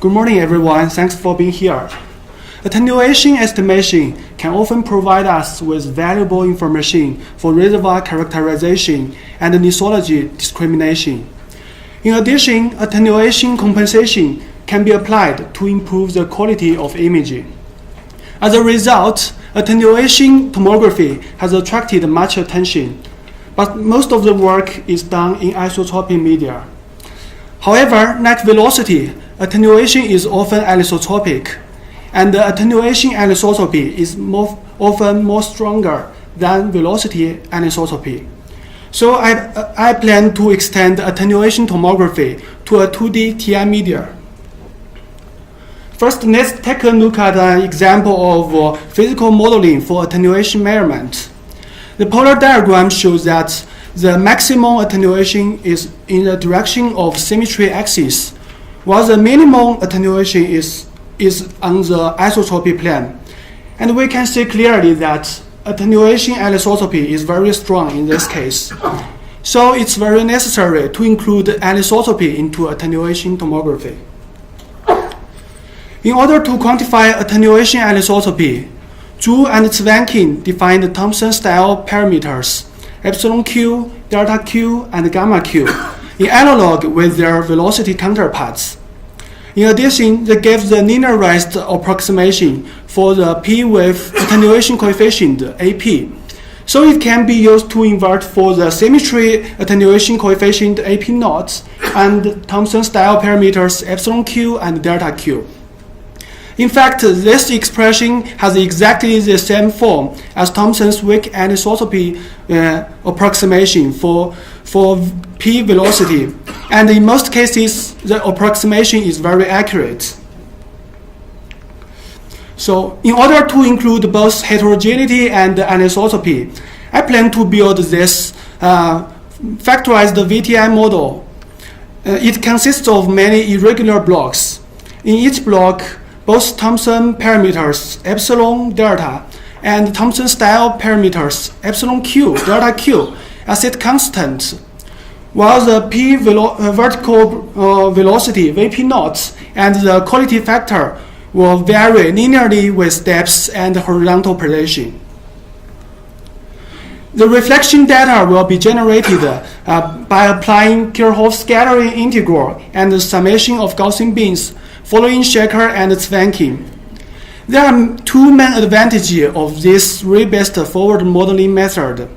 Good morning, everyone. Thanks for being here. Attenuation estimation can often provide us with valuable information for reservoir characterization and lithology discrimination. In addition, attenuation compensation can be applied to improve the quality of imaging. As a result, attenuation tomography has attracted much attention, but most of the work is done in isotropy media. However, like velocity, attenuation is often anisotropic, and the attenuation anisotropy is often more stronger than velocity anisotropy. So I plan to extend attenuation tomography to a 2D TI media. First, let's take a look at an example of physical modeling for attenuation measurement. The polar diagram shows that the maximum attenuation is in the direction of symmetry axis, while the minimum attenuation is on the isotropy plane. And we can see clearly that attenuation anisotropy is very strong in this case. So it's very necessary to include anisotropy into attenuation tomography. In order to quantify attenuation anisotropy, Zhu and Zwankin defined Thomson-style parameters epsilon q, delta q, and gamma q in analog with their velocity counterparts. In addition, they gave the linearized approximation for the P with attenuation coefficient AP. So it can be used to invert for the symmetry attenuation coefficient AP0 and Thomson-style parameters epsilon q and delta q. In fact, this expression has exactly the same form as Thomson's weak anisotropy approximation for P velocity, and in most cases, the approximation is very accurate. So, in order to include both heterogeneity and anisotropy, I plan to build this factorized VTI model. It consists of many irregular blocks. In each block, both Thomson parameters epsilon delta and Thomson style parameters epsilon q delta q are set constant, while the P vertical velocity Vp0 and the quality factor will vary linearly with depth and horizontal position. The reflection data will be generated by applying Kirchhoff scattering integral and the summation of Gaussian beams following Shaker and Zwankin. There are two main advantages of this rebased forward modeling method.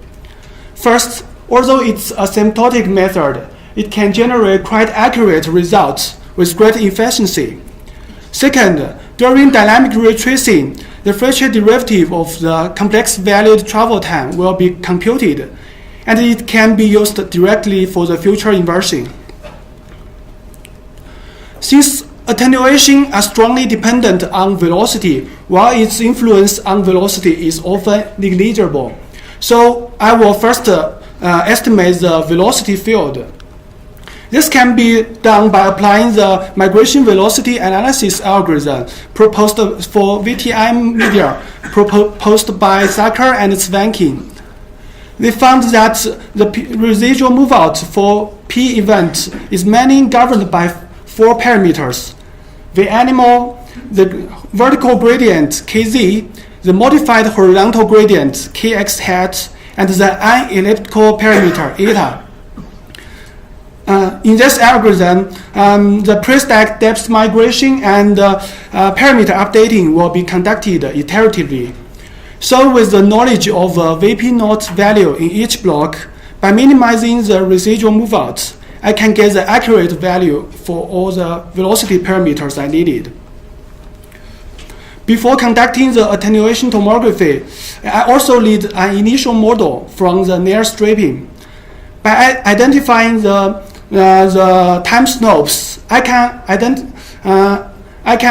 First, although it's a asymptotic method, it can generate quite accurate results with great efficiency. Second, during dynamic retracing, the Fourier derivative of the complex valued travel time will be computed, and it can be used directly for the future inversion. Since attenuation are strongly dependent on velocity, while its influence on velocity is often negligible. So I will first estimate the velocity field. This can be done by applying the migration velocity analysis algorithm proposed for VTI media, proposed by Thacker and Zwankin. They found that the residual moveout for P event is mainly governed by four parameters: the animal, the vertical gradient Kz, the modified horizontal gradient Kx hat, and the unelliptical parameter eta. In this algorithm, the pre-stack depth migration and parameter updating will be conducted iteratively. So with the knowledge of Vp0 value in each block, by minimizing the residual moveouts, I can get the accurate value for all the velocity parameters I needed. Before conducting the attenuation tomography, I also need an initial model from the near stripping. By identifying the time slopes, I can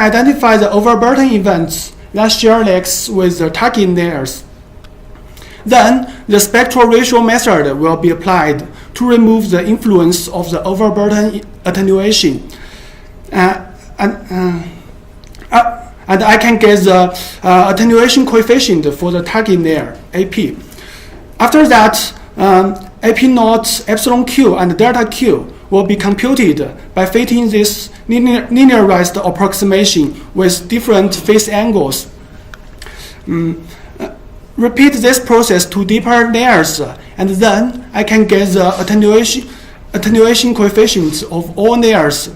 identify the overburden events that share legs with the target layers. Then, the spectral ratio method will be applied to remove the influence of the overburden attenuation. And I can get the attenuation coefficient for the target layer, AP. After that, AP0, epsilon q, and delta q will be computed by fitting this linearized approximation with different phase angles. Repeat this process to deeper layers, and then I can get the attenuation coefficients of all layers.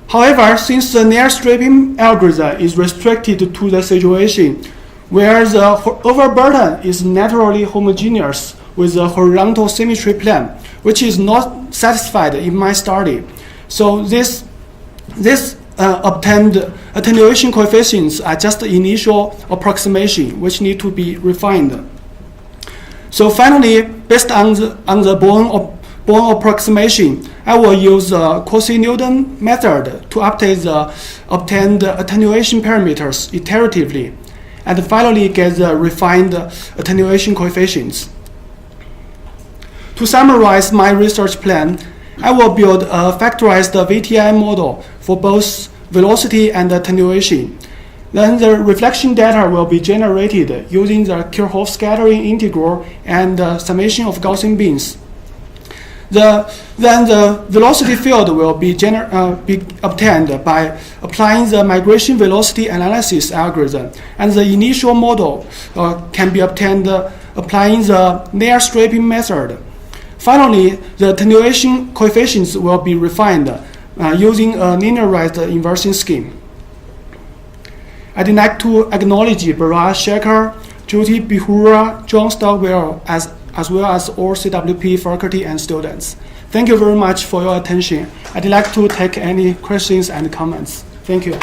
However, since the layer stripping algorithm is restricted to the situation where the overburden is naturally homogeneous with the horizontal symmetry plane, which is not satisfied in my study. So this obtained attenuation coefficients are just the initial approximation, which need to be refined. So finally, based on the Born approximation, I will use the Cauchy-Newton method to update the obtained attenuation parameters iteratively, and finally get the refined attenuation coefficients. To summarize my research plan, I will build a factorized VTI model for both velocity and attenuation. Then the reflection data will be generated using the Kirchhoff scattering integral and summation of Gaussian beams. Then the velocity field will be obtained by applying the migration velocity analysis algorithm, and the initial model can be obtained applying the layer stripping method. Finally, the attenuation coefficients will be refined using a linearized inversion scheme. I'd like to acknowledge Bharat Shekhar, Jyoti Bihura, John Stockwell, as well as all CWP faculty and students. Thank you very much for your attention. I'd like to take any questions and comments. Thank you.